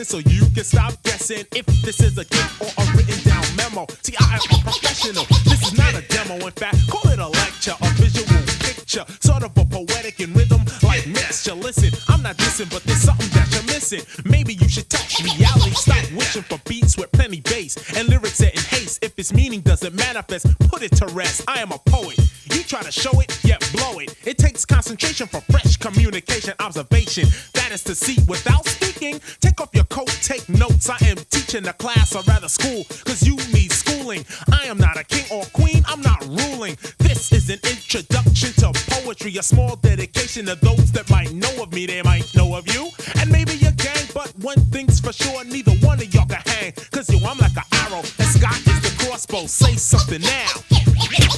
so you can stop guessing if this is a gift or a written down memo. See, I am a professional. This is not a demo. In fact, call it a lecture, a visual picture, sort of a poetic in rhythm like mixture. Listen, I'm not dissing, but there's something that you're missing. Maybe you should touch reality. Stop wishing for beats with plenty bass and lyrics set in haste. If its meaning doesn't manifest, put it to rest. I am a poet. You try to show it, yet blow it. It takes concentration for fresh communication, observation. That is to see without speaking. Take off your coat, take notes. I am teaching a class, or rather school, cause you need schooling. I am not a king or queen, I'm not ruling. This is an introduction to poetry, a small dedication to those that might know of me, they might know of you. And maybe your gang, but one thing's for sure, neither one of y'all can hang. Cause yo, I'm like an arrow, and Scott is the crossbow. Say something now.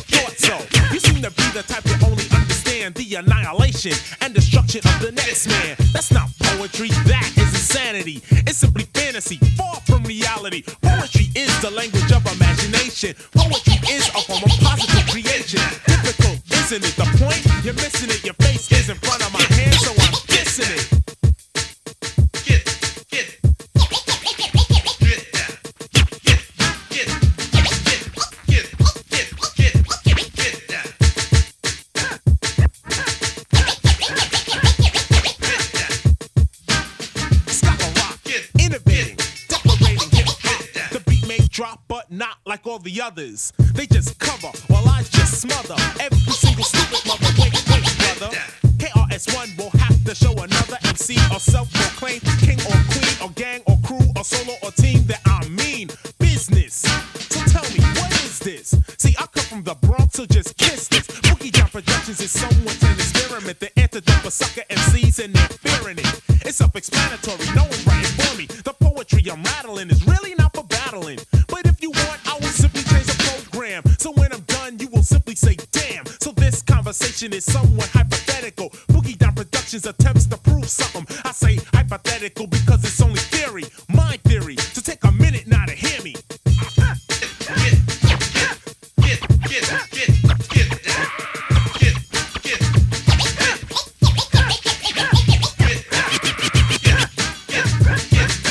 Thought so. You seem to be the type that only understand the annihilation and destruction of the next man. That's not poetry, that is insanity. It's simply fantasy, far from reality. Poetry is the language of imagination. Poetry is a form of positive creation. Difficult, isn't it? The point? You're missing it. Your face is in front of my hand, so I'm kissing it. Drop, but not like all the others. They just cover while I just smother every single stupid mother. Wait, brother. KRS-One will have to show another MC or self-proclaimed king or queen or gang or crew or solo or team that I mean business. So tell me, what is this? See, I come from the Bronx, so just kiss this. Boogie Down Productions is someone's an experiment. The antidote for sucker MCs and they're fearing it. It's self-explanatory, no one's writing for me. The poetry I'm rattling is really not for battling. But if you want, I will simply change the program. So when I'm done, you will simply say, damn. So this conversation is somewhat hypothetical. Boogie Down Productions attempts to prove something. I say hypothetical because it's only theory, my theory. So take a minute now to hear me.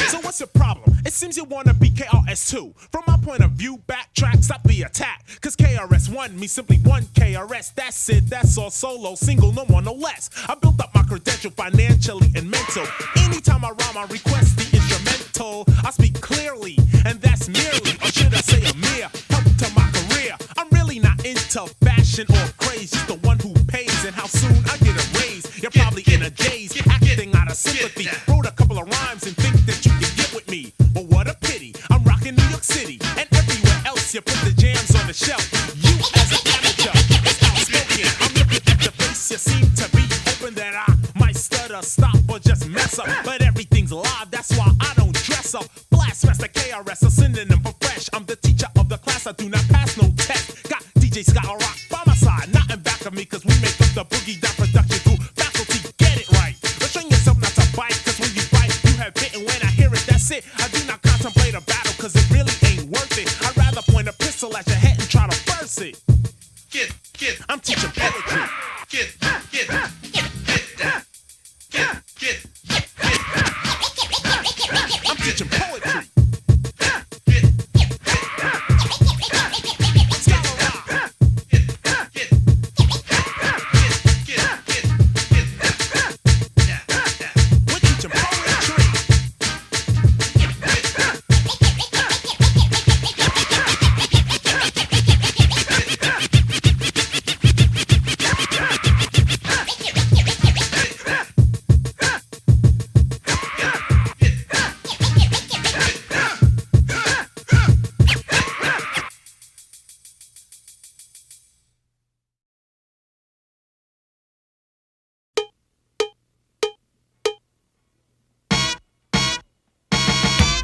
So what's the problem? It seems you wanna be KRS-2. From my point of view, backtrack, stop the attack. Cause KRS-One means simply one KRS. That's it, that's all, solo, single, no more, no less. I built up my credential financially and mental. Anytime I rhyme, I request the instrumental. I speak clearly, and that's merely, or should I say a mere, help to my career. I'm really not into fashion or craze, just the one who pays and how soon I get a raise. You're probably in a daze, acting out of sympathy. Wrote a couple of rhymes and think that you can get with me. But what a pity, I'm rocking New York City, and everywhere else you put the jams on the shelf. You as an amateur, it's outspoken. I'm looking at your face, you seem to be hoping that I might stutter, stop, or just mess up. But everything's live, that's why I don't dress up. Blast Master KRS, a synonym for fresh. I'm the teacher of the class, I do not pass no test. Got DJ Scott Rock by my side, not in back of me, cause we make up the Boogie Down Production crew. Faculty, get it right. Restrain yourself not to bite, cause when you bite, you have bit, and when I hear it, that's it. I do not contemplate a battle, cause it really ain't worth it. I'd rather point a pistol at your head and try to burst it. I'm teaching poetry. I'm teaching poetry.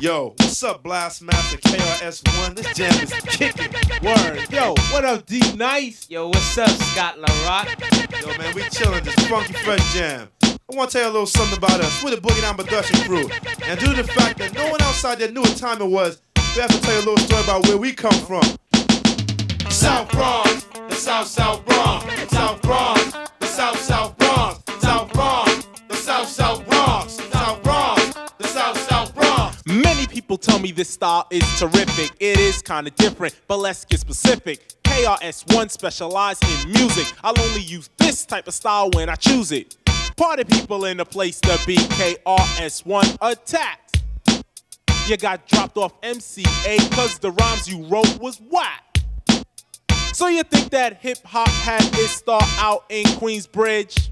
Yo, what's up, Blast Master KRS-One? This jam is kicking. Word. Yo, what up, D Nice? Yo, what's up, Scott LaRock? Yo, man, we chillin' this funky fresh jam. I want to tell you a little something about us. We're the Boogie Down Production crew. And due to the fact that no one outside there knew what time it was, we have to tell you a little story about where we come from. South Bronx, the South Bronx, South Bronx, the South Bronx, South Bronx, the South Bronx, South Bronx, the South Bronx. this style is terrific. It is kinda different, but let's get specific. KRS-One specialize in music. I'll only use this type of style when I choose it. Party people in the place to be. KRS-One attacks. You got dropped off MCA cause the rhymes you wrote was whack. So you think that hip-hop had its start out in Queensbridge?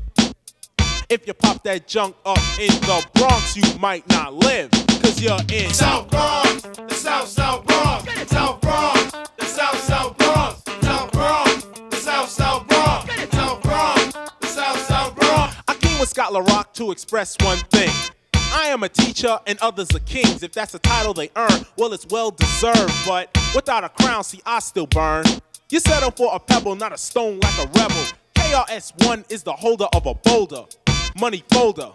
If you pop that junk up in the Bronx, you might not live, cause you're in South Bronx, the South Bronx, South Bronx, the South Bronx, South Bronx, the South Bronx, South Bronx, the South Bronx. I came with Scott LaRock to express one thing. I am a teacher and others are kings. If that's a title they earn, well, it's well deserved. But without a crown, see, I still burn. You settle for a pebble, not a stone like a rebel. KRS-One is the holder of a boulder. Money folder.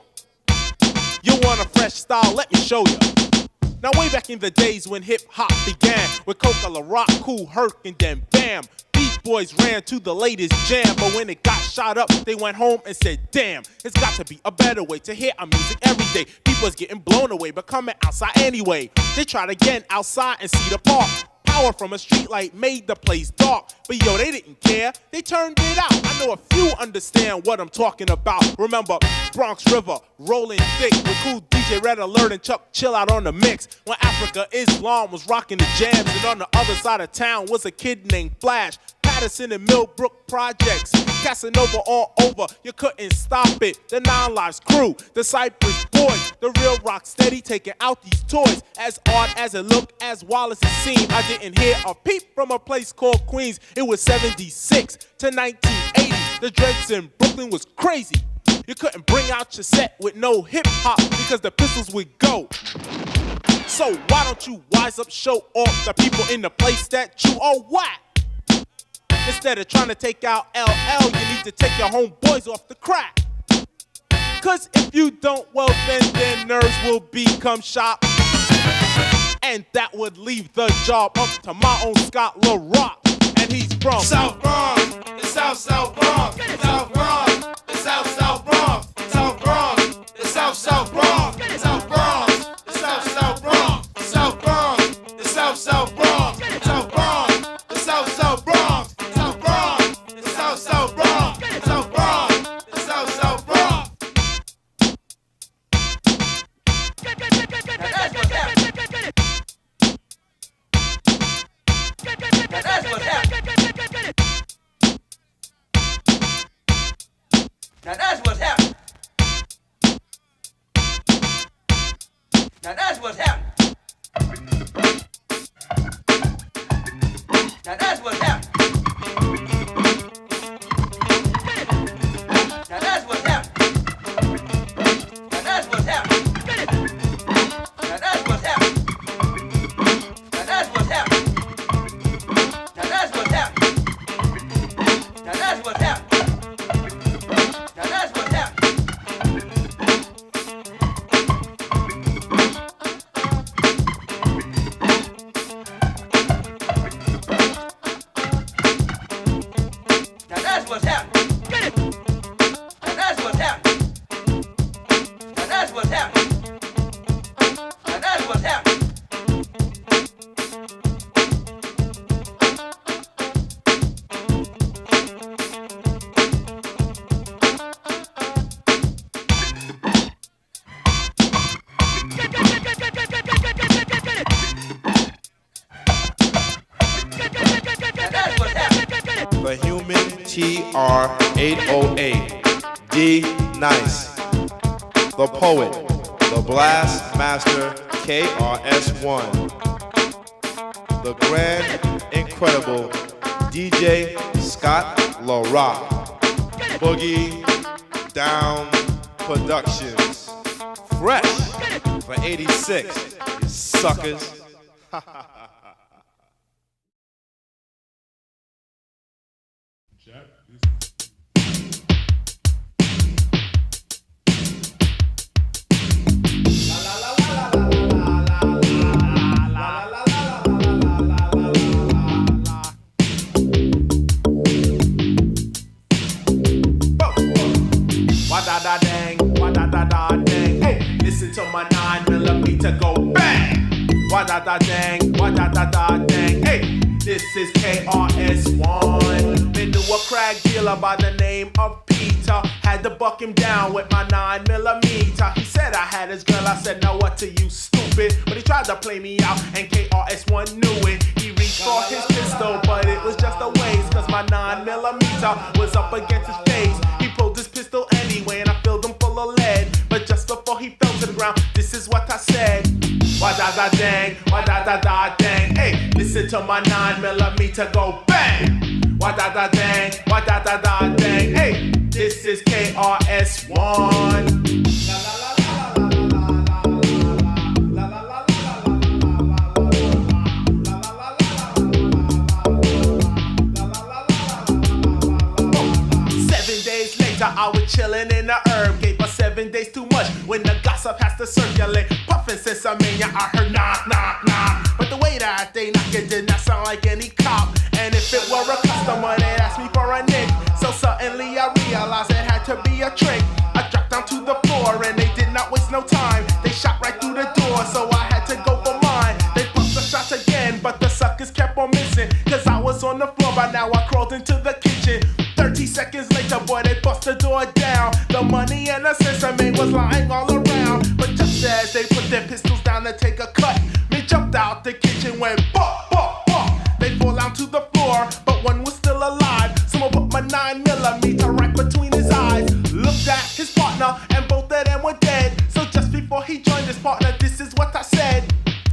You want a fresh style? Let me show you. Now way back in the days when hip-hop began, with Coca, LaRock, Kool Herc, and then bam, Beat Boys ran to the latest jam. But when it got shot up, they went home and said, damn, it's got to be a better way to hear our music every day. People's getting blown away, but coming outside anyway. They tried again outside and see the park. Power from a street light made the place dark. But yo, they didn't care, they turned it out. I know a few understand what I'm talking about. Remember Bronx River, rolling thick with cool DJ Red Alert and Chuck Chill Out on the mix. When Africa Islam was rocking the jams, and on the other side of town was a kid named Flash. Patterson and Millbrook projects, Casanova all over, you couldn't stop it. The Nine Lives crew, the Cypress Boys, the real rock steady taking out these toys. As odd as it looked, as wild as it seemed, I didn't hear a peep from a place called Queens. It was 76 to 1980, the dreads in Brooklyn was crazy. You couldn't bring out your set with no hip-hop because the pistols would go. So why don't you wise up, show off the people in the place that you are whack? Instead of trying to take out LL, you need to take your homeboys off the crack. Cause if you don't, well then their nerves will become shot. And that would leave the job up to my own Scott LaRock. And he's from South Bronx, the South Bronx, South Bronx, the South Bronx, South Bronx, the South Bronx, South Bronx, the South Bronx, South Bronx, the South Bronx, South Bronx, the South Bronx, South Bronx, the South Bronx, South Bronx, the South Bronx. Now that's what's happening. Now that's what's happening. Now that's what's happening. Now that's what's happening. Now that's what's happening. Now that's what's happening. Now that's what's happening. Now that's what's happening. Now that's what's happening. Now that's what's happening. Now that's what's happening. Now that's what's happening. Now that's what's happening. Now that's what's happening. Now that's what's happening. Now that's what's happening. The Human TR-808, D Nice. The Poet, the Blast Master KRS-One. The Grand Incredible DJ Scott LaRock. Boogie Down Productions. Fresh for 86, you suckers. Wa-da-da-dang, wa-da-da-da-dang. Hey, listen to my 9mm go bang. Wa-da-da da dang, wa da da da dang. Hey, this is KRS-One. They knew a crack dealer by the name of Peter. Had to buck him down with my 9mm. He said I had his girl, I said now what to you, stupid. But he tried to play me out and KRS-One knew it. He reached for his pistol, but it was just a waste, cause my 9mm was up against his face. He pulled his pistol anyway and I filled him full of lead. But just before he fell to the ground, this is what I said. Wa da da dang, wa da da da dang. Hey, listen to my 9mm go bang. Wa da da dang, wa da da da dang. Hey, this is KRS-One. I was chillin' in the herb, gave her 7 days too much when the gossip has to circulate. Puffin' since I mean ya, I heard knock, knock, knock. But the way that they knock it did not sound like any cop. And if it were a customer, they'd ask me for a nick. So suddenly I realized it had to be a trick. I dropped down to the floor and they did not waste no time. They shot right through the door, so I had to go for mine. They pumped the shots again, but the suckers kept on missing. Cause I was on the floor, by now I crawled into the kitchen. 30 seconds later, boy, they bust the door down. The money and the sesame was lying all around. But just as they put their pistols down to take a cut, me jumped out the kitchen, went bop, bop, bop. They fall down to the floor, but one was still alive. Someone put my 9mm right between his eyes. Looked at his partner, and both of them were dead. So just before he joined his partner, this is what I said.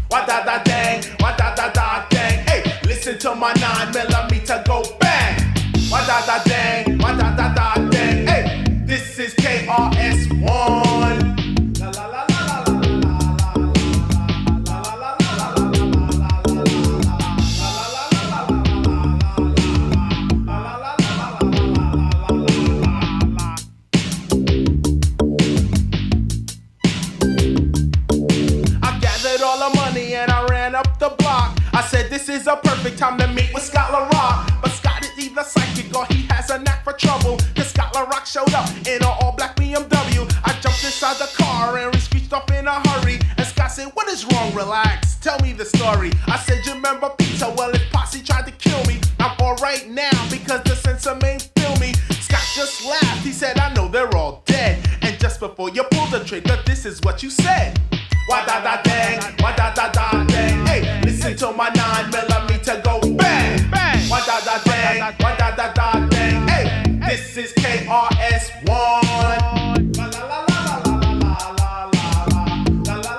Wa da da dang, wa da da da dang. Hey, listen to my 9mm go bang. Wa da da dang, wa da da da dang. Hey, this is KRS-One. La la la la la la la la la I gathered all the money and I ran up the block. I said this is a perfect time to meet with Scott LaRock. But Scott is either psychic or he has a knack for trouble. Cause Scott LaRock showed up in an all-black BMW. I jumped inside the car and we screeched off in a hurry. And Scott said, what is wrong? Relax, tell me the story. I said, you remember Peter? Well, his posse tried to kill me. I'm alright now because the sensor main feel me. Scott just laughed, he said, I know they're all dead. And just before you pulled the trigger, this is what you said. Wa da da dang, wa da da da dang. Hey, listen to my 9mm go bang, bang. Wa da da dang, wa da da da dang. Hey, this is KRS-One. La la la la la la la la la la la la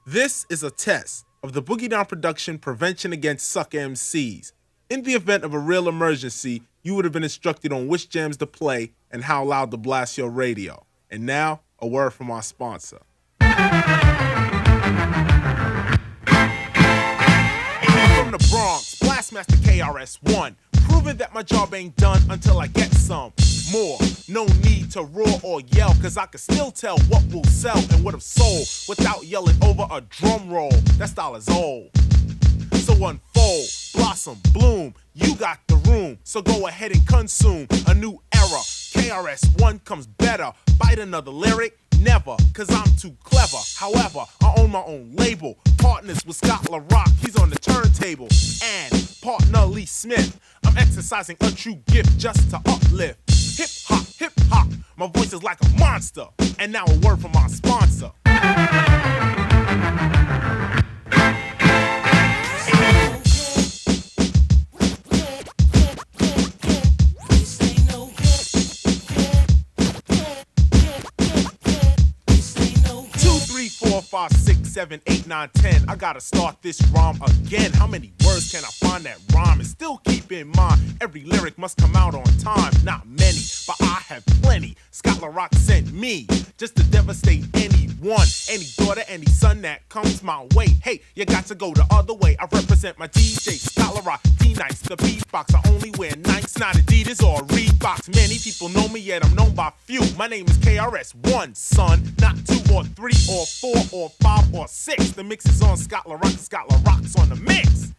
This is a test of the Boogie Down production prevention against sucker MCs. In the event of a real emergency, you would have been instructed on which jams to play and how loud to blast your radio. And now, a word from our sponsor. From the Bronx, Blastmaster KRS-One, proving that my job ain't done until I get some more. No need to roar or yell, cause I can still tell what will sell and what have sold without yelling over a drum roll. That style is old. So unfold, blossom, bloom, you got the room. So go ahead and consume a new era. KRS-One comes better. Bite another lyric? Never, cause I'm too clever. However, I own my own label. Partners with Scott LaRock, he's on the turntable. And partner Lee Smith, I'm exercising a true gift just to uplift. Hip hop, my voice is like a monster. And now a word from our sponsor. 5, 6, 7, 8, 9, 10. I gotta start this rhyme again. How many words can I find that rhyme? And still keep in mind, every lyric must come out on time. Not many, but I have plenty. Scott LaRock sent me just to devastate anyone, any daughter, any son that comes my way. Hey, you got to go the other way. I represent my DJ, Scott LaRock, D-Nice, the beatbox. I only wear Nikes, not Adidas or Reeboks. Many people know me, yet I'm known by few. My name is KRS-One, son, not 2 or 3 or 4 or 5 or 6. The mix is on Scott LaRock, and Scott LaRock's on the mix.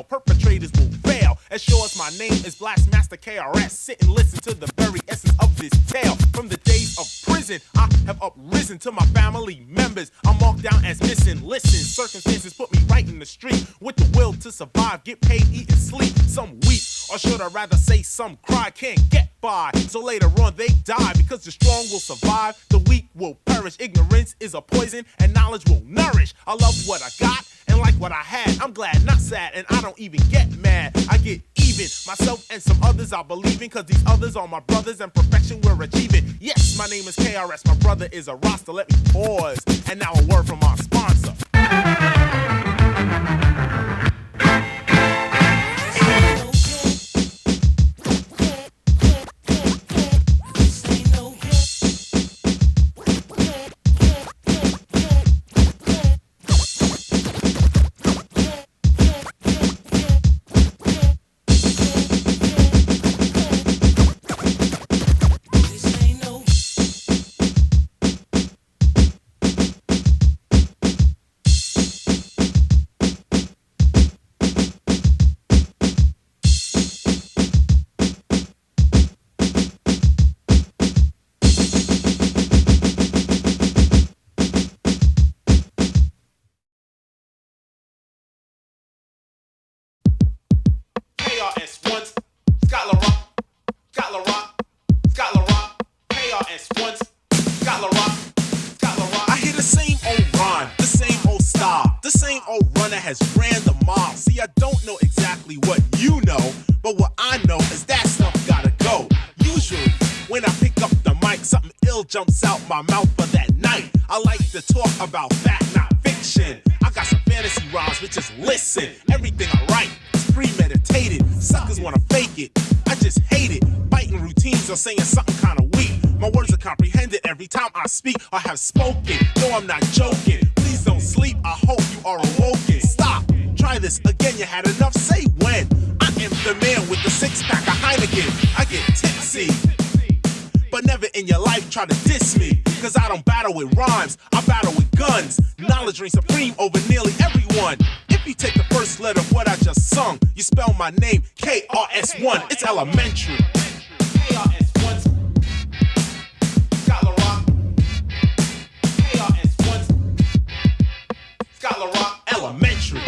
Perpetrators will fail. As sure as my name is Blastmaster KRS, sit and listen to the very essence of this tale. From the days of prison, I have uprisen to my family members. I'm marked down as missing. Listen, circumstances put me right in the street with the will to survive, get paid, eat and sleep. Some weep, or should I rather say some cry, can't get by. So later on they die because the strong will survive, the weak will perish. Ignorance is a poison and knowledge will nourish. I love what I got and like what I had. I'm glad, not sad, and I don't even get mad. I get even, myself and some others I believe in, cause these others are my brothers and perfection we're achieving. Yes, my name is KRS, my brother is a roster. Let me pause, and now a word from our sponsor. Jumps out my mouth for that night. I like to talk about fact, not fiction. I got some fantasy rhymes, but just listen. Everything I write is premeditated. Suckers wanna fake it, I just hate it. Biting routines or saying something kinda weak. My words are comprehended every time I speak or have spoken. No, I'm not joking. Please don't sleep, I hope you are awoken. Stop, try this again, you had enough, say when. I am the man with the 6-pack of Heineken. I get tipsy, but never in your life try to diss me. Cause I don't battle with rhymes, I battle with guns. Knowledge reigns supreme over nearly everyone. If you take the first letter of what I just sung, you spell my name KRS-One, it's elementary. KRS-One, Scott LaRock. KRS-One, Scott LaRock, elementary.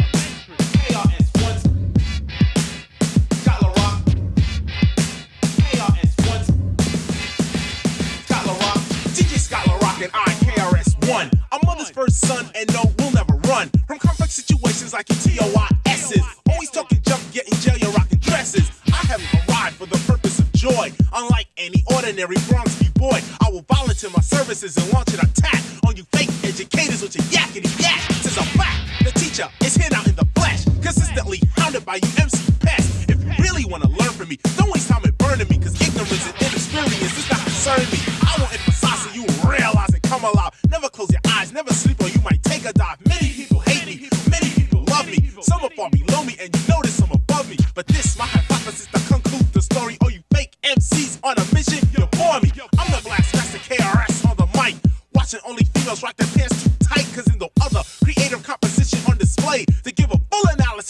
And I, KRS-One, I'm mother's first son and no, we'll never run from complex situations like your TOIS's. Always talking junk, getting jail, you're rocking dresses. I haven't arrived for the purpose of joy. Unlike any ordinary Bronx B-boy, I will volunteer my services and launch an attack on you fake educators with your yakety yak. Since a fact, the teacher is here now in the flesh, consistently hounded by you MC pests. If you really want to learn from me, don't waste time in burning me, cause ignorance and inexperience does not concern me. I won't emphasize so you realize and come alive. Never close your eyes, never sleep or you might take a dive. Many people hate me, many people love me. Some are far below me and you notice some above me. But this, my hypothesis to conclude the story. All you fake MCs on a mission, you bore me. I'm the Blastmaster KRS on the mic. Watch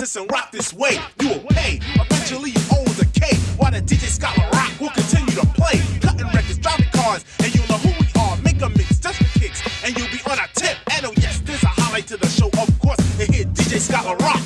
genesis and rock this way. You will pay. Eventually you own the K. While the DJ Scholar Rock will continue to play. Cutting records, driving cars, and you'll know who we are. Make a mix just for kicks, and you'll be on a tip. And oh yes, there's a highlight to the show, of course. And here DJ Scholar Rock.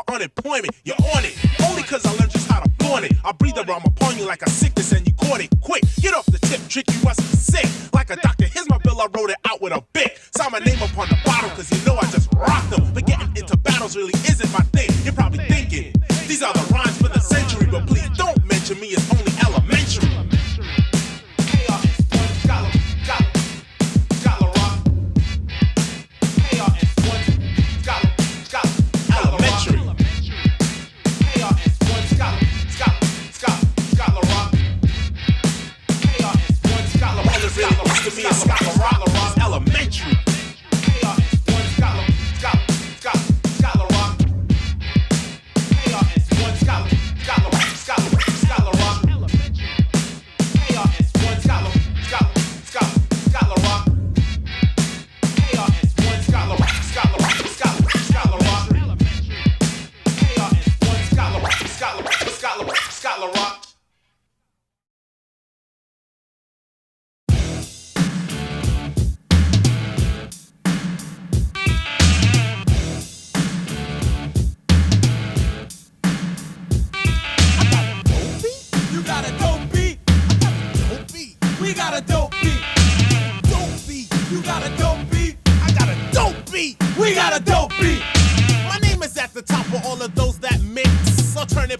Unemployment, you're on it. Only cause I learned just how to flaunt it. I breathe around upon you like a sickness and you caught it quick. Get off the tip, trick, you must be sick. Like a doctor, here's my bill, I wrote it out with a bic. Sign my name upon the bottle cause you know I just rocked them. But getting into battles really isn't my thing. You're probably thinking, these are the rhymes for the century. But please don't mention me, it's only elementary. To me, it's Scholar Rock, it's elementary.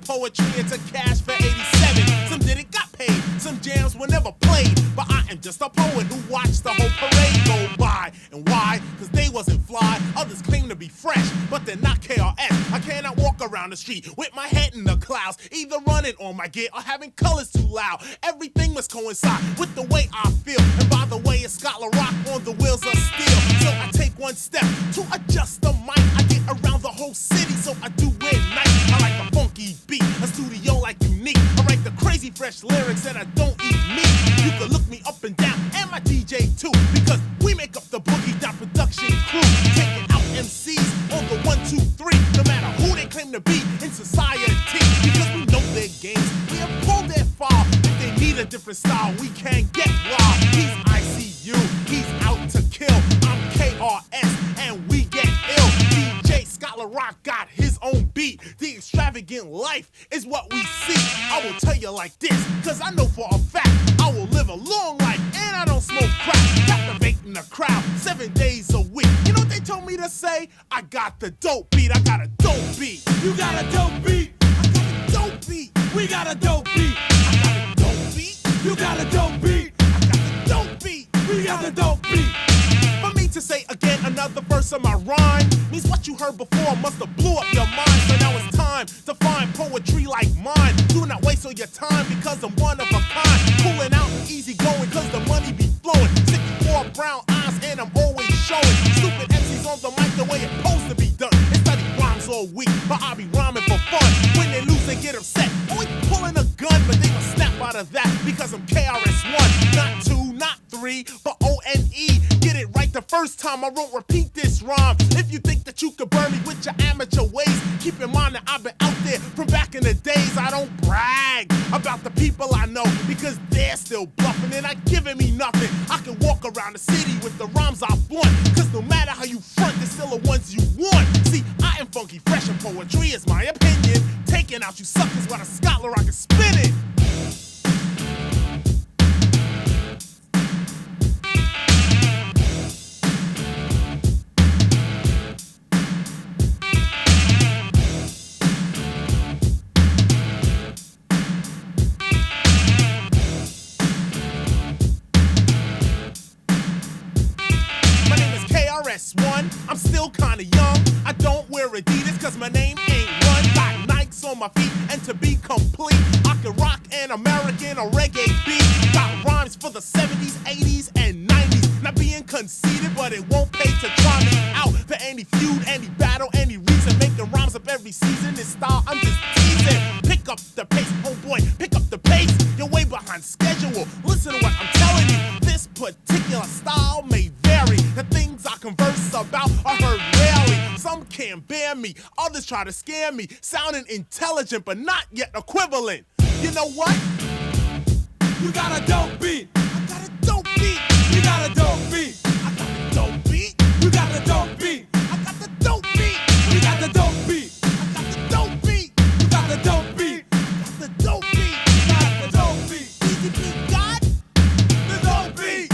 Poetry into cash for 87. Some did it, got paid. Some jams were never played. But I am just a poet who watched the whole parade go by. And why? Cause they wasn't fly. Others claim to be fresh, but they're not KRS. I cannot walk around the street with my head in the clouds, either running on my gear or having colors too loud. Everything must coincide with the way I feel. And by the way, it's Scholar Rock on the wheels of steel. So I take one step to adjust the mic. I get around the whole city, so I do it nice. I like a funky beat, a studio like Unique. I write the crazy fresh lyrics and I don't eat meat. You can look me up and down, and my DJ too, because we make up the Boogie Down production crew. Taking out MCs on the 1, 2, 3, no matter who they claim to be in society. Because we know their games, we have pulled their file. If they need a different style, we can't get wild. He's ICU, he's out to kill. I'm KRS, and we get ill. DJ Scholar Rock got his own beat. The extravagant life is what we see. I will tell you like this, cause I know for a fact I will live a long life and I don't smoke crack. Captivating the crowd 7 days a week. You know what they told me to say? I got the dope beat, I got a dope beat. You got a dope beat, I got a dope beat. We got a dope beat, I got a dope beat. You got a dope beat, I got the dope beat. We got a dope beat. For me to say again another verse of my rhyme means what you heard before must have blew up your mind. So now it's time to find poetry like mine. Do not waste all your time because I'm one of a kind. Cooling out and easy going cause the money be flowing. 64 brown eyes and I'm always showing. Stupid MCs on the mic the way it's supposed to be done. They study rhymes all week, but I be rhyming for fun. When they lose they get upset, always pulling a gun, but they gon' snap out of that because I'm KRS-One. Not 2, not 3, but O-N-E. Get it right the first time, I won't repeat this rhyme. If you think that you could burn me with your amateur ways, keep in mind that I've been out there from back in the days. I don't brag about the people I know because they're still bluffing and not giving me nothing. I can walk around the city with the rhymes I flaunt, cause no matter how you front, they're still the ones you want. See, I am funky fresh and poetry is my opinion. Taking out you suckers while the Scholar Rock is spinning. KRS-One, I'm still kinda young. I don't wear Adidas cause my name ain't Run. Got Nikes on my feet, and to be complete, I can rock an American or reggae beat. Got rhymes for the 70s, 80s, and 90s. Not being conceited, but it won't pay to try me out for any feud, any battle, any reason. Making rhymes up every season. This style, I'm just teasing. Pick up the pace, oh boy, pick up the pace. You're way behind schedule. Listen to what I'm telling you. This particular style may vary. The things I converse about are heard rarely. Some can't bear me, others try to scare me. Sounding intelligent, but not yet equivalent. You know what? You got a dope beat. I got a dope beat. You got a dope beat. I got a dope beat. You got the dope beat. I got the dope beat. You got the dope beat. I got the dope beat. You got the dope beat. I got the dope beat. You got the dope beat. BGP got The dope beat.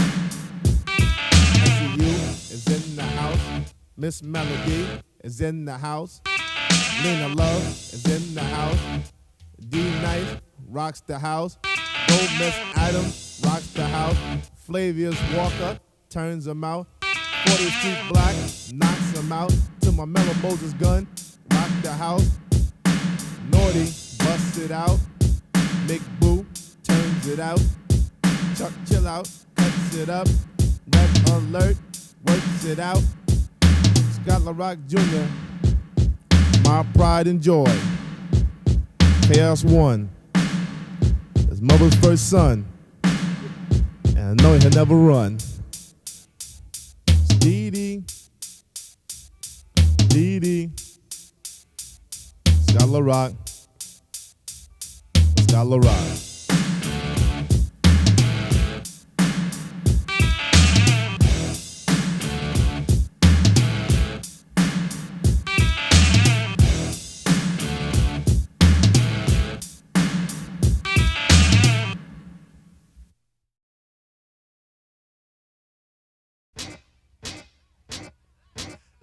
SCU is in the house. Miss Melody is in the house. Lena Love is in the house. D Nice rocks the house. Gold Miss Adams rocks the house. Flavius Walker turns him out. 40th Street Black knocks him out. To my Mellow Moses gun, rock the house. Naughty busts it out. Mick Boo turns it out. Chuck Chill Out cuts it up. Red Alert works it out. Scott LaRock Jr., my pride and joy. Chaos One, his mother's first son, and I know he'll never run. Dee Dee, Scott LaRock, Scott LaRock.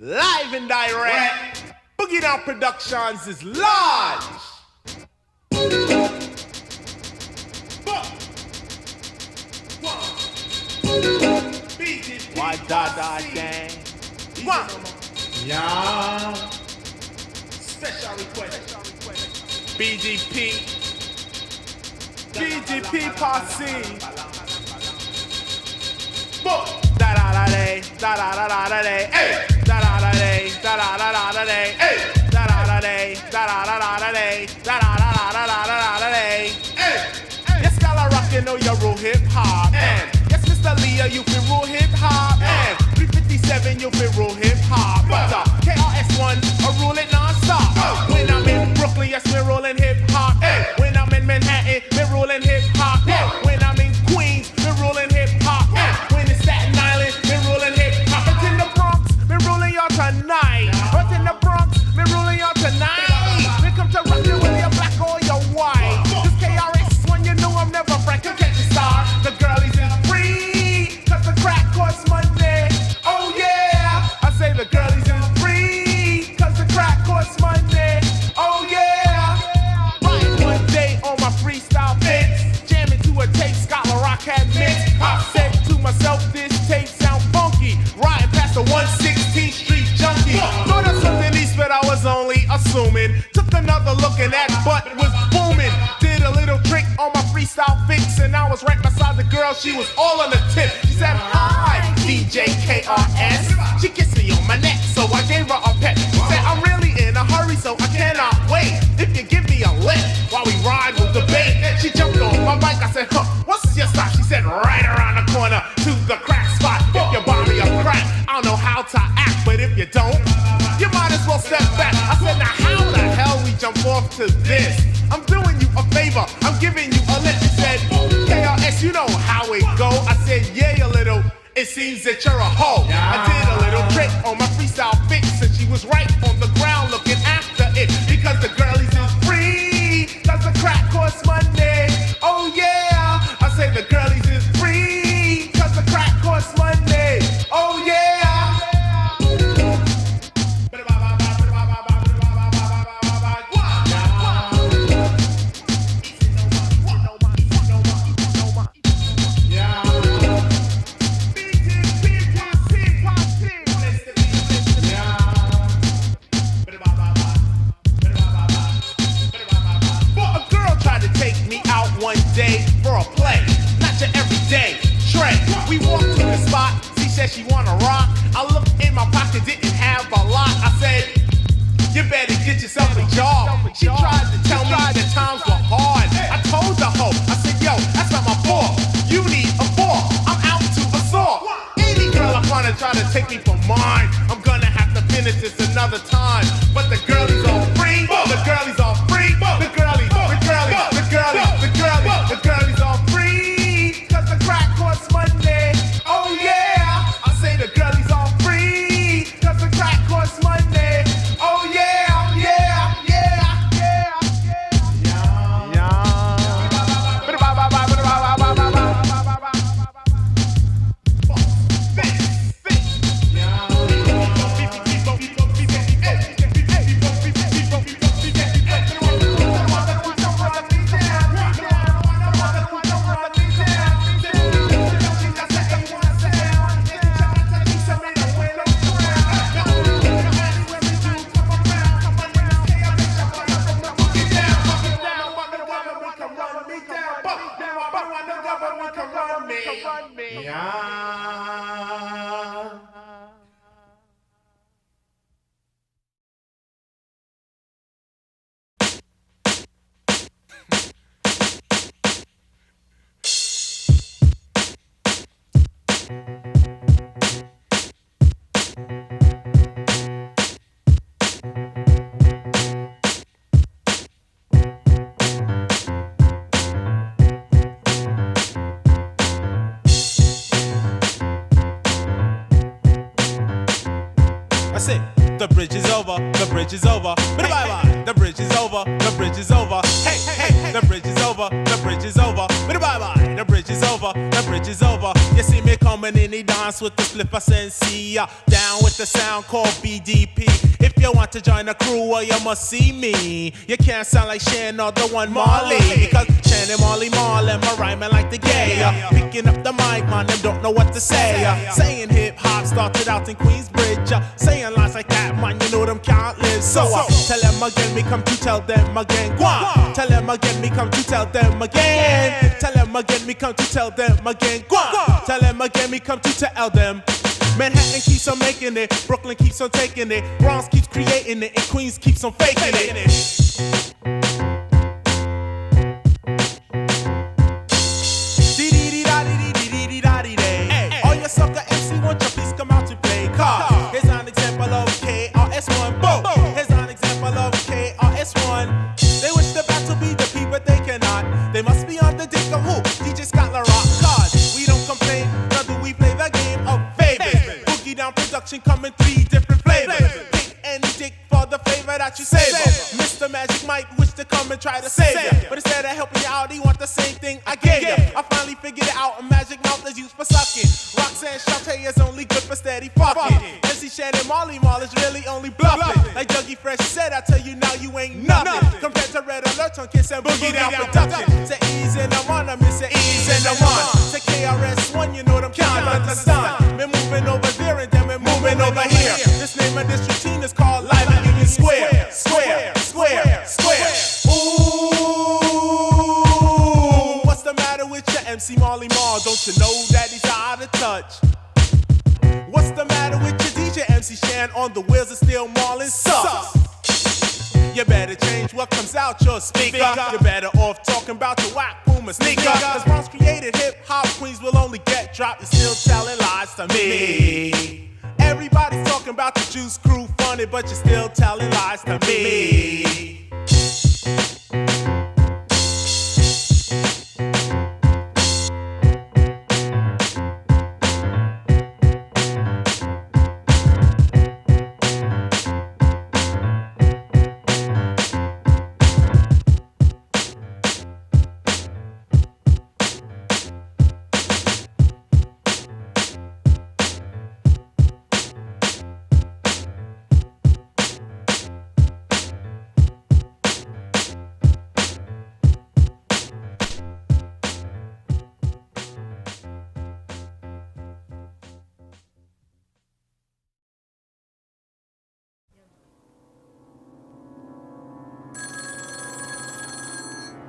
live and direct. Boogie Down Productions is large. Why da gang? One. Yeah. Special request. BGP. BGP posse. Da da da day, da da da da da day, hey. Da da da day, da da da da da day, hey. Da da da day, da da da da da day, da da da da da da da day, hey. Yes, Scala Rock, you know you rule hip hop, and yes, Mr. Leah, you can rule hip hop, and 357, you can rule hip hop, but KRS-One, I rule it non-stop. When I'm in Brooklyn, yes, we're rolling hip hop. When I'm in Manhattan, we're rolling hip hop. When I'm in Queens, we're rolling hip hop. When in Staten Island, we're rolling hip hop. But in the Bronx, we're rolling y'all tonight. But in the Bronx, we're rolling y'all tonight. We come to rock you whether you're black or you're white. This KRS-One, you know I'm never frank. You catch the star, the girlies is free. Cause the crack costs money. Oh yeah, I say the girlies is free. Cause the crack costs money. Oh yeah. Right one day on my freestyle fix, jamming to a tape Scott LaRock had mixed. I said to myself, this tape sound funky. Riding past the 116th Street junkie. Thought of something east, but I was only assuming. Took another look and that butt was booming. Did a little trick on my freestyle fix, and I was right beside the girl. She was all on the tip. She said, hi, DJ KRS. She kissed me on my neck, so I gave her a pet. She said, I'm really in a hurry, so I cannot wait. If you give me a lift while we ride with the bait. She jumped on my bike. I said, huh, what's your stop? She said, right around the corner to the crack spot. If you buy me a crack, I don't know how to act, but if you don't, you might as well step back. I said, now how the hell we jump off to this? I'm doing you a favor, I'm giving you a lift. She said, KRS, you know how it go. I said, yeah, you little, it seems that you're a hoe. I did a little trick on my freestyle fix, and she was right on the ground looking after it. Because the girlies is free, cause the crack costs money. Oh yeah, I say the girlies is free, cause the crack costs money. Oh yeah. Trey. We walked to the spot. She said she wanna rock. I looked in my pocket, didn't have a lot. I said, you better get yourself a job. She tried to tell me that times were hard. I told the hoe, I said, yo, that's not my fault. You need a fork. I'm out to assault. Any girl I find to try to take me for mine, I'm gonna have to finish this another time. But the girlie's all free. The girlie's all free. The girlie's all free. Cause the crack costs money. Oh yeah. I say the girlie's all free. Cause the crack costs money. Oh yeah. That's it. The bridge is over. The bridge is over. Bye bye. The bridge is over. The bridge is over. Hey, hey. The bridge is over. The bridge is over. Bye bye. The bridge is over. The bridge is over. You see me coming in the dance with the flipper sensi. Down with the sound called BDP. If you want to join the crew, well, you must see me. You can't sound like Shan or the one Marley. Because Shan and Marley Marley, my rhyming like the gay. Picking up the mic, man, them don't know what to say. Saying hip hop started out in Queensbridge. Saying lines like that, man, you know them can't live. So tell them again, me come to tell them again. Go on. Tell them again, me come to tell them again. Tell them again, me come to tell them again. Go on. Tell them again, me come to tell them. Manhattan keeps on making it, Brooklyn keeps on taking it, Bronx keeps creating it, and Queens keeps on faking it. Hey, all your sucker MC, won't you please come out to play cards? Here's an example of KRS-One. Boom. Here's an example of KRS-One. They wish the battle be the people, but they cannot. They must be on the dick of who? DJ Scott La Rock. Cause we don't complain, nor do we play the game of favorites. Boogie down production come in 3 different flavors. Pick any dick for the flavor that you savor. Mr. Magic might wish to come and try to save you, but instead of helping you out, he want the same thing I gave you. I finally figured it out, a magic mouth is used for sucking. Roxanne Shante is only good for steady fucking. MC Shannon Marley is really only bluffing. Like Dougie Fresh said, I tell you now you ain't nothing. Compared to Red Alert on Kiss and Boogie Down production. Say ease in the run, I miss it ease in the run. Say KRS-One, you know them can't understand. We're moving over there and then we're moving over here. This name of this routine is called Live at Union Square. Square. Ooh, what's the matter with your MC Marley Marl? Don't you know that he's out of touch? What's the matter with your DJ MC Shan on the wheels of steel Marlin sucks? You better change what comes out your speaker. You're better off talking about your whack Puma sneaker. Cause once created hip hop queens will only get dropped and still telling lies to me. Everybody's talking about the Juice Crew funny, but you're still telling lies to me.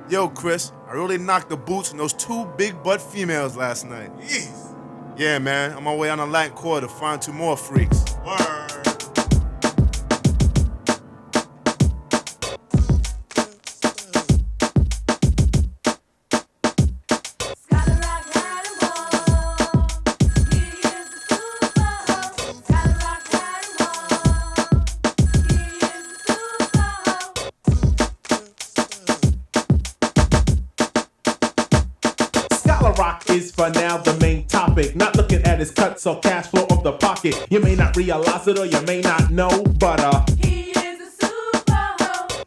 Yo, Chris, I really knocked the boots on those 2 big butt females last night. Jeez. Yeah, man, I'm on my way on the light core to find 2 more freaks. Word. Rock is for now the main topic. Not looking at his cuts or cash flow of the pocket. You may not realize it or you may not know, but he is a super.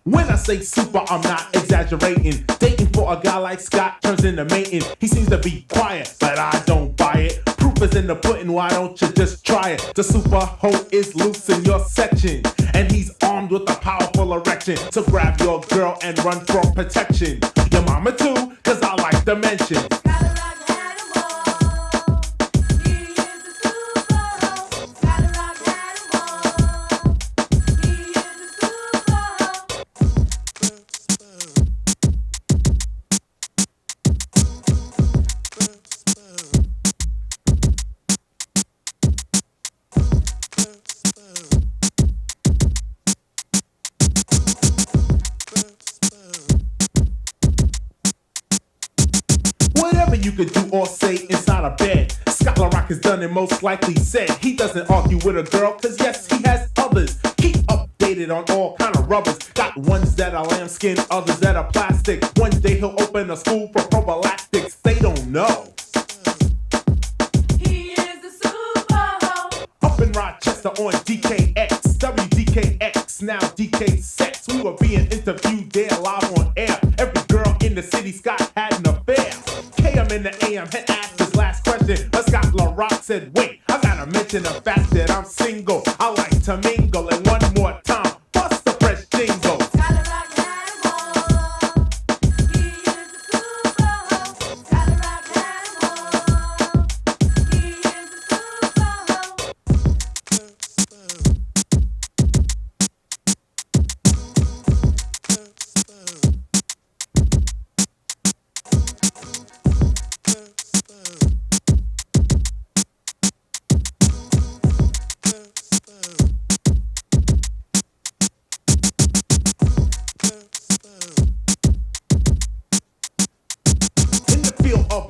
When I say super, I'm not exaggerating. Dating for a guy like Scott turns into mating. He seems to be quiet, but I don't buy it. Proof is in the pudding, why don't you just try it? The super hoe is loose in your section, and he's armed with a powerful erection. So grab your girl and run for protection. Your mama too, cause I like to mention. You could do or say inside a bed. Scott LaRock has done it, most likely said. He doesn't argue with a girl, cause yes, he has others. Keep updated on all kind of rubbers. Got ones that are lambskin, others that are plastic. One day he'll open a school for prophylactics. They don't know. He is the super. Up in Rochester on DKX, WDKX, now DK Sex. We were being interviewed there live on air. Every girl in the city, Scott had an affair. KM in the AM had asked his last question, but Scott LaRock said, wait, I gotta mention the fact that I'm single. I like to mingle, and one more time, bust the fresh jingle.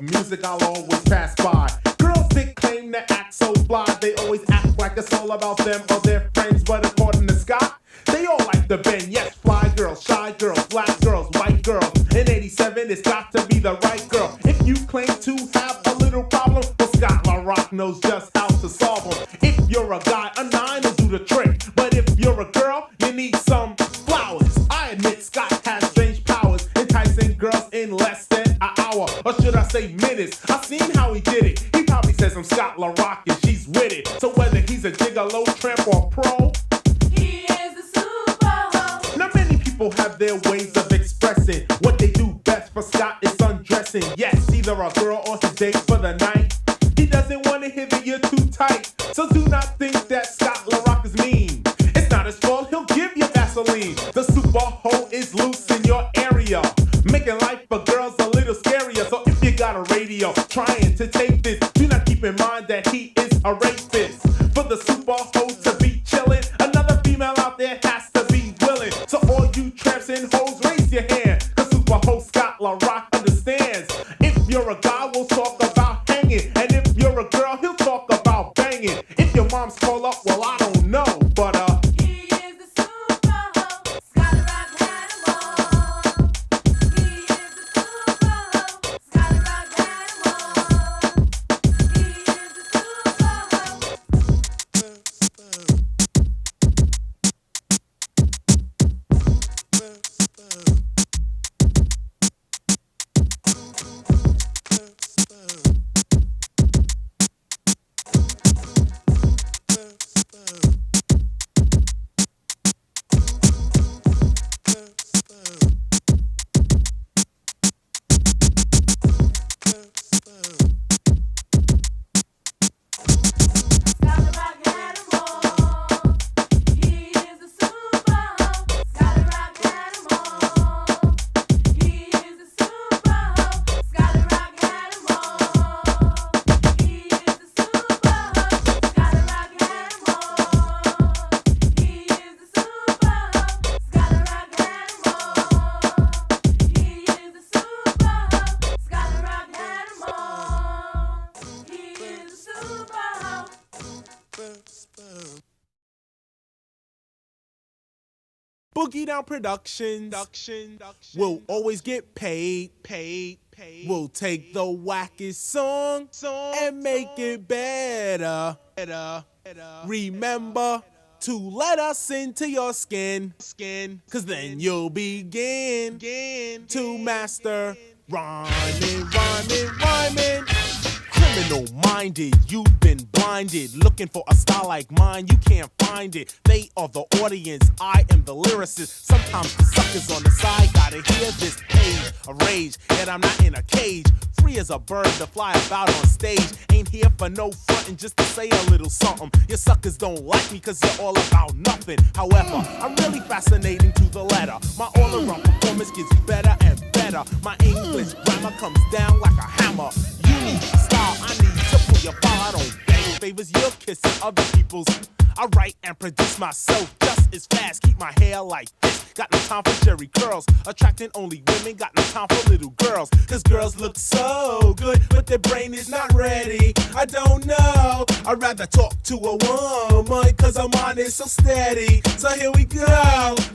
Music I'll always pass by. Girls that claim to act so fly, they always act like it's all about them or their friends. But according to Scott, they all like the bend. Yes, fly girls, shy girls, black girls, white girls. In 87, it's got to be the right girl. If you claim to have a little problem, well, Scott LaRock knows just how to solve them. If you're a guy, a 9 will do the trick. But if you're a girl, you need some flowers. I admit Scott has strange powers, enticing girls in less than an hour, or should I say minutes. I've seen how he did it. He probably says I'm Scott LaRock and she's with it. So whether he's a gigolo, tramp, or pro, he is the super. now many people have their ways of expressing what they do best. For Scott is undressing. Yes, either a girl or his date for the night. He doesn't want to hear that you're too tight. So do not think that Scott LaRock is mean. It's not his fault, he'll give you Vaseline. The super hoe is loose in your area, making life for girls a little scarier. So if you got a radio trying to take this, do not keep in mind that he is a rapist. For the super hoe to be chillin', another female out there has to be willing. So all you tramps and hoes, raise your hand, cause super hoe Scott LaRock understands. If you're a guy, we'll talk about hanging, and if you're a girl, he'll talk about banging. If your mom's call up, well, I don't know, but he is the super. Scott LaRock had 'em all. He is the super. Scott LaRock had 'em all. He is the super. Boogie Down Productions will always get paid. We'll take the wackest song and make it better. Remember to let us into your skin, cause then you'll begin to master rhyming. Criminal minded, you've been blinded. Looking for a style like mine, you can't find it. They are the audience, I am the lyricist. Sometimes the suckers on the side gotta hear this page of rage. Yet I'm not in a cage, free as a bird to fly about on stage. Ain't here for no frontin', just to say a little something. Your suckers don't like me cause you're all about nothing. However, I'm really fascinating to the letter. My all-around performance gets better and better. My English grammar comes down like a hammer. You need a style, I need to pull your file. I don't beg favors, you're kissing other people's. I write and produce myself just as fast. Keep my hair like this. Got no time for Jerry curls. Attracting only women. Got no time for little girls. Cause girls look so good, but their brain is not ready. I don't know. I'd rather talk to a woman. Cause her mind is so steady. So here we go.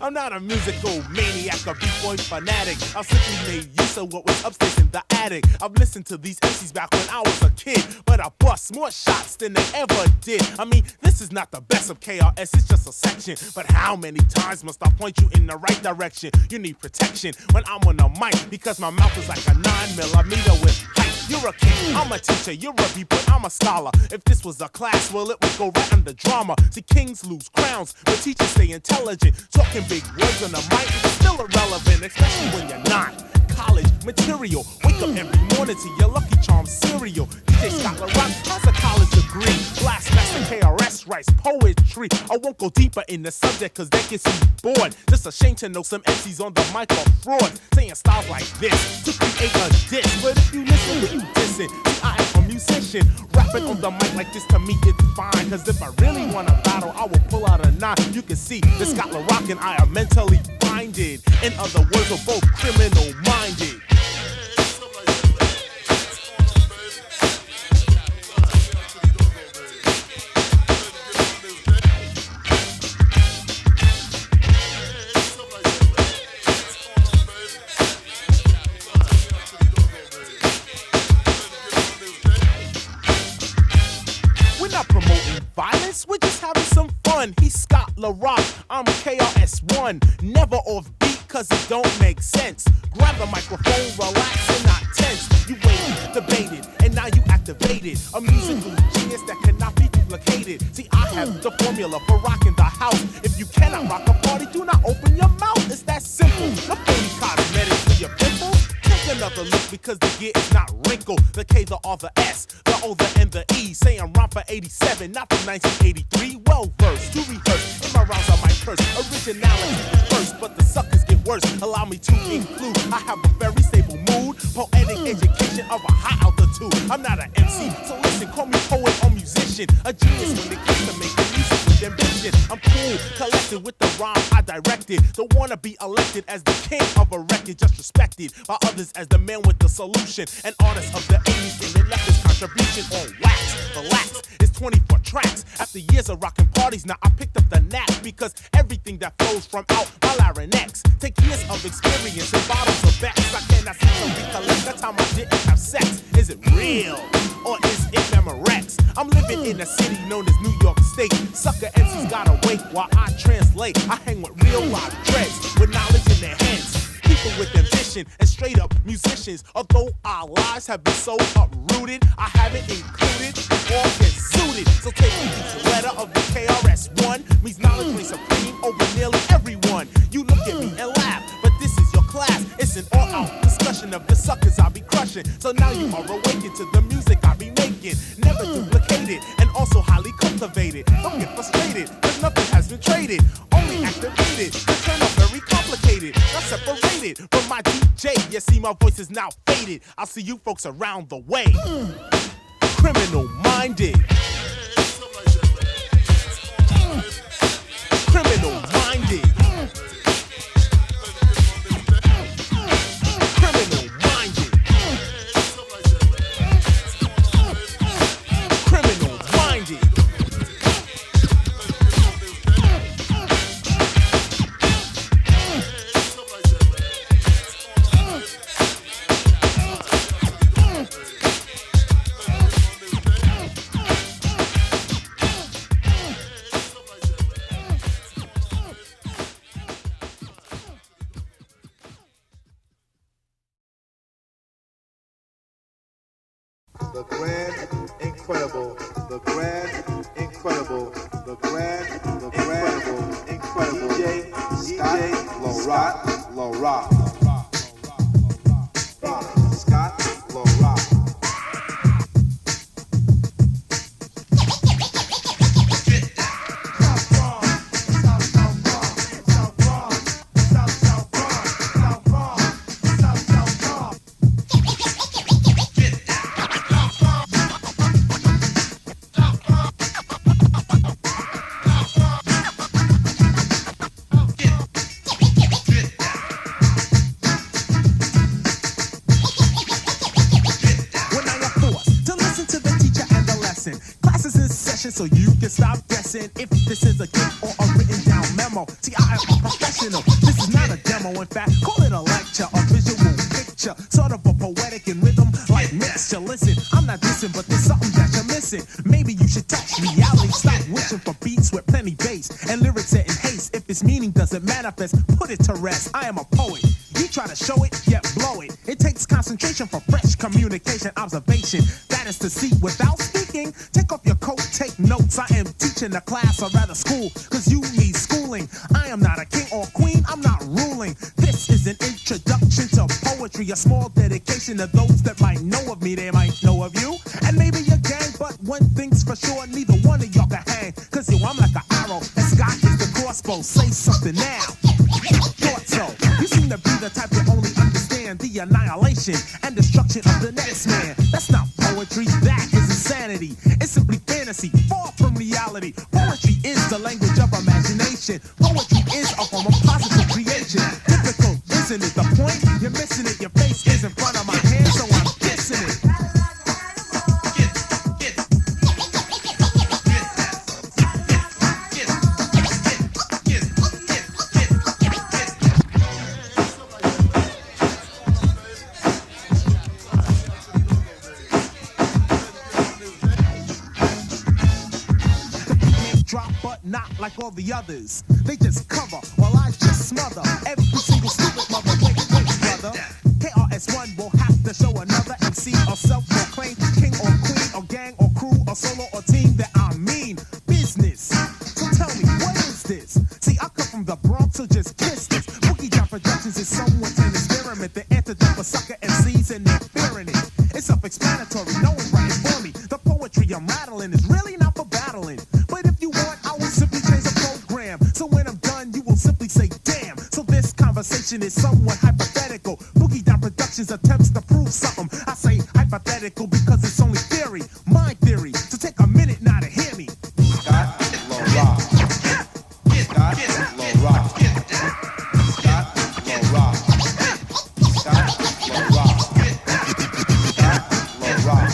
I'm not a musical maniac or b-boy fanatic. I simply made use of what was upstairs in the attic. I've listened to these MCs back when I was a kid. But I bust more shots than they ever did. I mean, this is not the best of KRS, it's just a section. But how many times must I point you in the right direction? You need protection when I'm on the mic, because my mouth is like a 9mm with height. You're a king, I'm a teacher, you're a beeper, I'm a scholar. If this was a class, well, it would go right under drama. See, kings lose crowns, but teachers stay intelligent. Talking big words on the mic is still irrelevant, especially when you're not. College material, wake up every morning to your Lucky Charms cereal. DJ Scott LaRock has a college degree. Blast Master KRS writes poetry. I won't go deeper in the subject cause that gets you bored. Just a shame to know some MCs on the mic are frauds, saying styles like this to create a diss. But if you listen, who you dissing? See, I am a musician. Rapping on the mic like this to me it's fine. Cause if I really want to battle, I will pull out a 9. You can see that Scott LaRock and I are mentally minded. In other words, we're both criminal minded. We're not promoting violence, we're just having some fun. He's Scott LaRock, I'm KRS-One. Never off beat cause it don't make sense. Grab the microphone, relax and not tense. You waited, debated, and now you activated a musical genius that cannot be duplicated. See, I have the formula for rocking the house. If you cannot rock a party, do not open your mouth. It's that simple. No phony cosmetics for your pimples. Take another look because the gear is not wrinkled. The K, the R, the S, the O, the N, the E. Say I'm rhyme for 87, not from 1983. Well versed, to rehearse. In my rounds I might curse. Originality is first, but the suckers get worse. Allow me to include, I have a very stable mood. Poetic education of a high altitude. I'm not an MC, so listen, call me poet or musician. A genius when it comes to making music with ambition. I'm cool, collected with the rhyme I directed. Don't wanna be elected as the king of a record, just respected by others as the man with the solution. An artist of the 80s, and they left his contribution on wax. The lax is 24 tracks. After years of rocking parties, now I picked up the knack because everything that flows from out my larynx take years of experience and bottles of backs. I cannot seem to recollect the time I didn't have sex. Is it real or is it Memorex? I'm living in a city known as New York State. Sucker MCs gotta wait while I translate. I hang with real live dreads with knowledge in their heads. People with ambition and straight up musicians. Although our lives have been so uprooted, I haven't included all get suited. So take each letter of the KRS-One means knowledge reigns supreme over nearly everyone. You look at me and laugh, but this is your class. It's an all-out discussion of the suckers I be crushing. So now you are awakened to the music I be making. Never duplicated and also highly cultivated. Don't get frustrated, cause nothing has been traded. Only activated, the turn up very complicated. Not separated from my DJ. You see my voice is now faded. I'll see you folks around the way. Criminal minded. Criminal minded. Criminal minded. Criminal minded. the grand, incredible, the grand, incredible, the grand, incredible, DJ Scott LaRock. Scott LaRock. So you can stop guessing if this is a gift or a written down memo. See, I am a professional. This is not a demo. In fact, call it a lecture, a visual picture, sort of a poetic in rhythm like mixture. Listen, I'm not dissing, but there's something that you're missing. Maybe you should touch reality. Stop wishing for beats with plenty bass and lyrics set in haste. If its meaning doesn't manifest, put it to rest. I am a poet. You try to show it, yet blow it. It takes concentration for fresh communication, observation. That is to see without speaking. Take off your coat, take notes. I am teaching a class, or rather school, cause you need schooling. I am not a king or queen, I'm not ruling. This is an introduction to poetry, a small dedication to those that might know of me, they might know of you. And maybe your gang, but one thing's for sure, neither one of y'all can hang. Cause yo, I'm like an arrow, and Scott is the crossbow. Say something now. Thought so. You seem to be the type that only understand the annihilation and destruction of the next man. That's not poetry, that is insanity. It's simply fantasy, far from reality. Poetry is the language of imagination. Poetry is a form of positive creation. Difficult, isn't it? The point? You're missing it. Your face is in front of my hand, so I'm kissing it. Not like all the others. They just cover while I just smother every single stupid mother. Wait, brother. KRS-One will have to show another MC or self-proclaimed king or queen or gang or crew or solo or team that I mean business. So tell me, what is this? See, I come from the Bronx, so just kiss this. Boogie Down Productions is somewhat an experiment. The antidote for sucker MCs and they're fearing it. It's self-explanatory, no one's writing for me. The poetry I'm rattling is really not for battling. But if you want, I will simply change the program. So when I'm done, you will simply say, damn. So this conversation is somewhat hypothetical. Boogie Down Productions attempts to prove something. I say hypothetical because it's only theory, my theory. So take a minute now to hear me. Scott LaRock. Scott LaRock. Scott LaRock. Scott LaRock. Scott LaRock.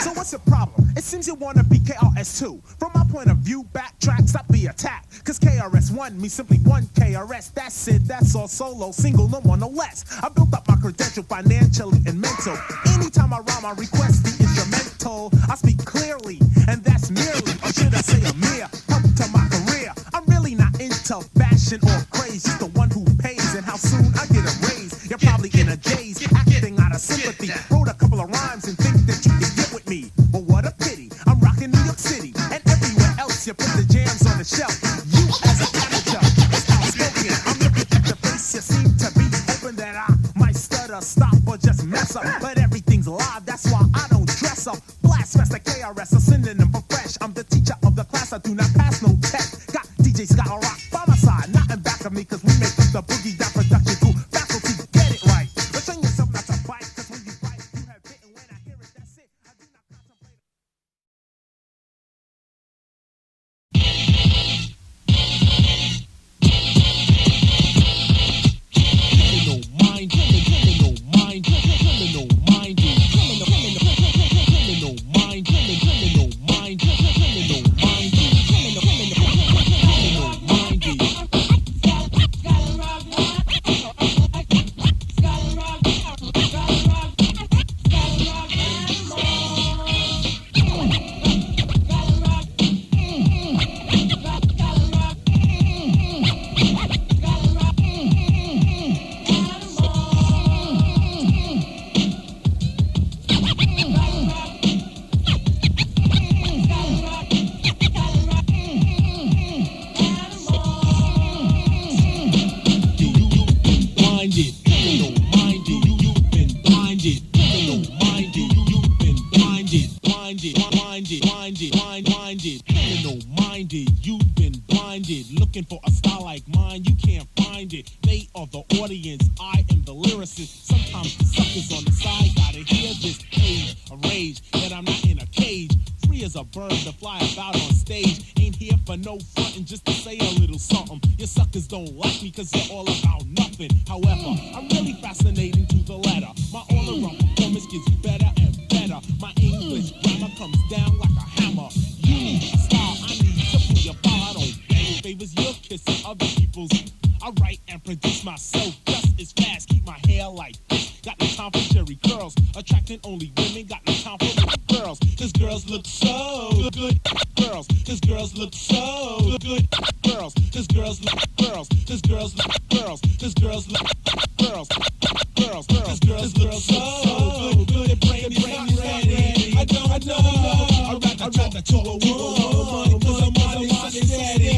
So what's the problem? It seems you wanna be KRS-2. From my point of view, backtrack, stop the attack. Cause KRS-One means simply one KRS. That's it, that's all, solo, single, no more, no less. I built up my credential financially and mental. Anytime I rhyme, I request the instrumental. I speak clearly, and that's merely, or should I say a mere, help to my career. I'm really not into fashion or craze, just the one who pays and how soon I get a raise. You're probably in a daze, acting out of sympathy. Wrote a couple of rhymes and think that you can get with me. But what a pity, I'm rocking New York City, and everywhere else you put the jams on the shelf. You as an amateur, it's outspoken. I'm looking at the face, you seem to be hoping that I might stutter, stop, or just mess up. But everything's live, that's why I don't dress up. Blast Master KRS, a synonym for fresh. I'm the teacher of the class, I do not pass no test. Got DJ Scott LaRock by my side, not in back of me, cause we make up the Boogie Down Production crew. Faculty, get it right. But train yourself not to bite, cause when you bite, you have bitten. When I hear it, that's it. I do not contemplate. Criminal mind, criminal mind, criminal mind, criminal mind, criminal mind. looking for a style like mine, you can't find it. They are the audience, I am the lyricist. Sometimes the suckers on the side gotta hear this page of rage that I'm not in a cage. Free as a bird to fly about on stage. Ain't here for no frontin', just to say a little something. Your suckers don't like me cause you're all about nothing. However, I'm really fascinating to the letter. My all-around performance gets better and better. My English grammar comes down like a hammer. You need a style, I need to pull your bar. I don't beg favors, you're kissing other people's. I write and produce myself just as fast. Keep my hair like this. Got no time for jerry curls. Attracting only women. Got no time for little girls. Cause girls look so good. Girls. Cause girls look so good. Girls. Cause girls look girls. Cause girls look girls. Cause girls look girls. Girls. Cause girls look so good. Their brain is ready. I know. I rap the to a woman. Cause I'm on it steady.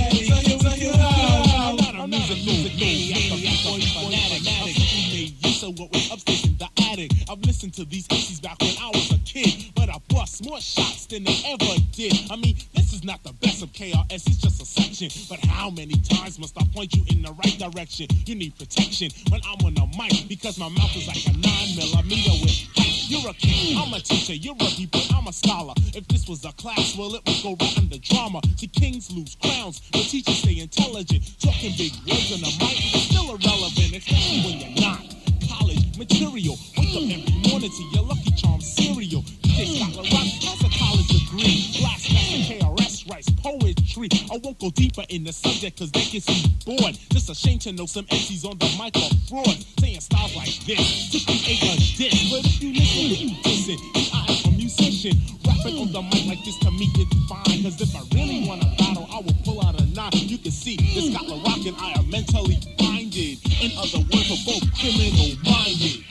I'm not a music maniac, I'm a boy fanatic. I'm simply made use of what was upstairs in the attic. I've listened to these MCs back when I was a kid, but I bust more shots than they ever did. I mean, this is not the best of KRS, it's just a section. But how many times must I point you in the right direction? You need protection when I'm on the mic, because my mouth is like a 9mm with height. You're a king, I'm a teacher, you're a people, I'm a scholar. If this was a class, well, it would go right under drama. See, kings lose crowns, but teachers stay intelligent. Talking big words on the mic is still irrelevant, especially when you're not. College material, wake up every morning to your Lucky Charm cereal. DJ Scott LaRock has a college degree. Blast master KRS writes poetry. I won't go deeper in the subject cause they get so bored. Just a shame to know some MCs on the mic are fraud, saying styles like this to create a diss. But if you listen, then you listen. I am a musician, rapping on the mic like this to me it's fine. Cause if I really want to battle, I will pull out a knife. You can see this Scott LaRock and I are mentally minded. In other words, we're both criminal minded.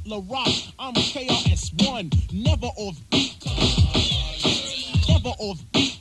LaRock, I'm KRS-One, never off beat, never off beat,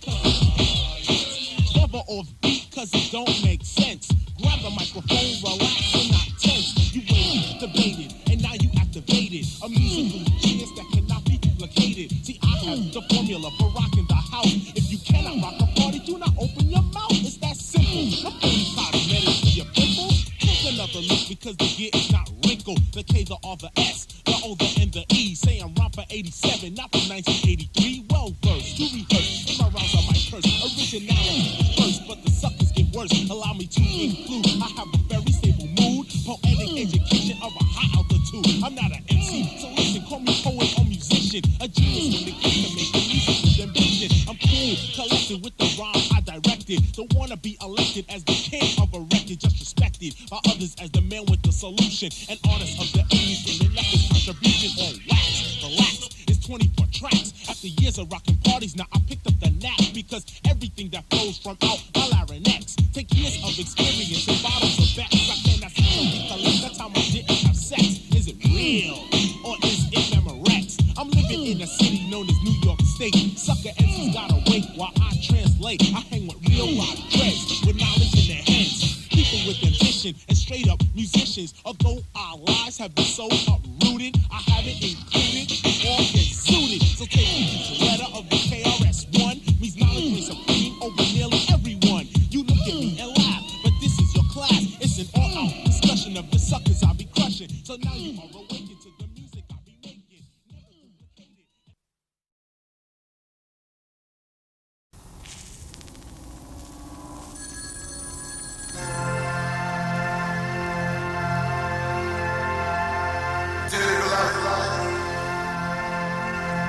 never off beat, cause it don't make sense. Grab the microphone, relax and not tense. You waited, debated, and now you activated a musical genius that cannot be duplicated. See, I have the formula for rocking the house. If you cannot rock a party, do not open your mouth. It's that simple. The 40 cosmetics for your pimples. Take another look because the gear is not wrinkled. The K, the R, the S, the O, the N, the E. Say I'm rhyme for 87, not for 1983. Well versed, to rehearse. In my rhymes I might curse. Originality is first, but the suckers get worse. Allow me to include. I have a very stable mood, poetic education of a high altitude. I'm not an MC, so listen, call me poet or musician. A genius when it comes to making music with ambition. I'm cool, collected with the rhyme I directed. Don't wanna be elected as the king of a record, just respected by others as the man with the solution. An artist of the 80s and the left contribution on wax. Relax, it's 24 tracks. After years of rocking parties, now I picked up the knack because everything that flows from out my larynx. Take years of experience and bottles of backs. I cannot see something collect the time I didn't have sex. Is it real or is it Memorex? I'm living in a city known as New York State. Sucker MCs gotta wait while I translate. I hang with real live dreads with knowledge in their heads. People with ambition and straight up musicians. Although our lives have been so uprooted, I haven't included or been suited. So take me to the letter of the KRS-One. Means knowledge is supreme over nearly everyone. You look at me and laugh, but this is your class. It's an all-out discussion of the suckers I'll be crushing. So now you are awakened to the music I'll be making. Never duplicated.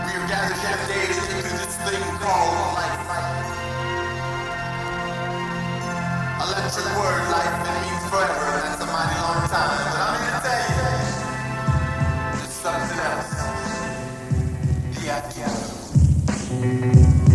We are gathered here today to do this thing called life. Electric word, life, it means forever, and that's a mighty long time. But I'm here to tell you, there's something else. The afterlife.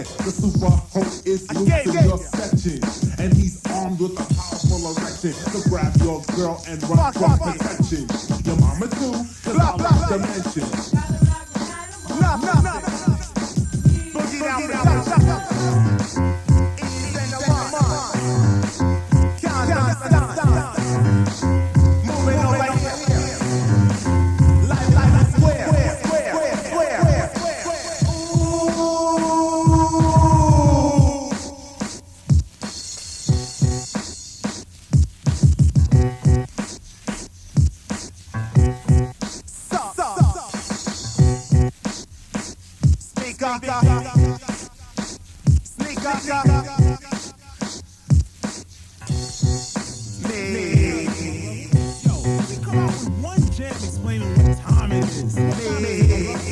man. The super host is loose in your section. And he's armed with a powerful erection to grab your girl and run from protection. Your mama too, cause I like to mention. Boogie down, down. Moving on like life square. One jam explaining what time it is.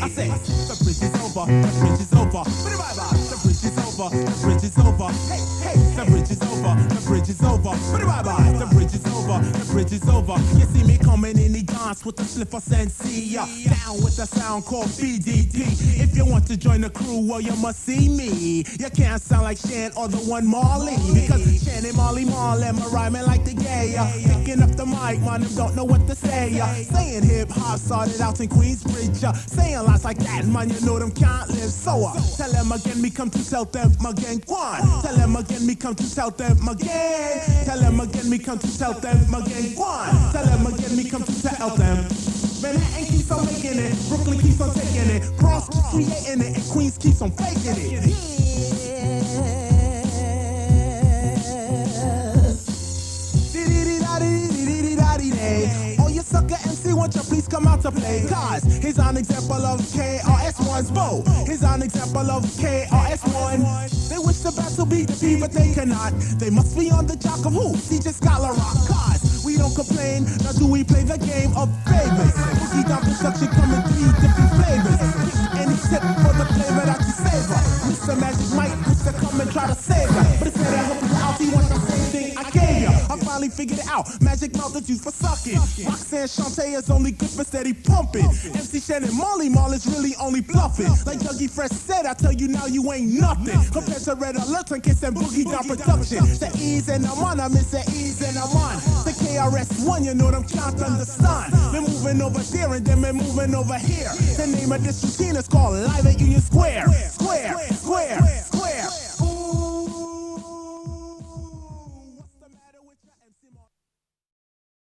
I say, the bridge is over, the bridge is over. Bye-bye, the bridge is over, the bridge is over. Hey, hey, the bridge is over, the bridge is over. Bye-bye, the bridge is over, the bridge is over. You see me coming in the dance with the slipper sensei. Down with the sound called BDT. If you want to join the crew, well, you must see me. You can't sound like Shan or the one Marley. Because Shan and Marley am rhyming like the gay. Picking up the mic, man, them don't know what to say. Saying hip hop started out in Queensbridge. Saying lots like that, man, you know them can't live. So tell them again, me come to tell them again. One, tell them again, me come to tell them again. Tell them again, me come to tell them again. One, tell them again, me come to tell them. Manhattan keeps on making it, Brooklyn keeps on taking it, Bronx keeps creating it, and Queens keeps on faking it. Oh, you sucker MC, won't you please come out to play? Cause here's an example of KRS-One's bow. Here's an example of KRS-One. They wish the battle beat the beat, but they cannot. They must be on the jock of who? DJ Scholar Rock. Cause we don't complain, now do we play the game of favors? Boogie down production coming 3 different flavors. Any tip for the flavor that you savor? Mr. Magic Mike used to come and try to save ya, but instead of helping you out, he wants the same thing I gave ya. I finally figured it out. Magic mouth is used for sucking. Roxanne Shante is only good for steady pumping. MC Shannon Marley is really only bluffing. Like Dougie Fresh said, I tell you now you ain't nothing compared to Red Alert and Kiss and Boogie Down production. The E's and I'm on, I miss the E's and I'm on. The KRS-One, you know them can't understand. They're moving over there and then they're moving over here. The name of this routine is called Live at Union Square. Square.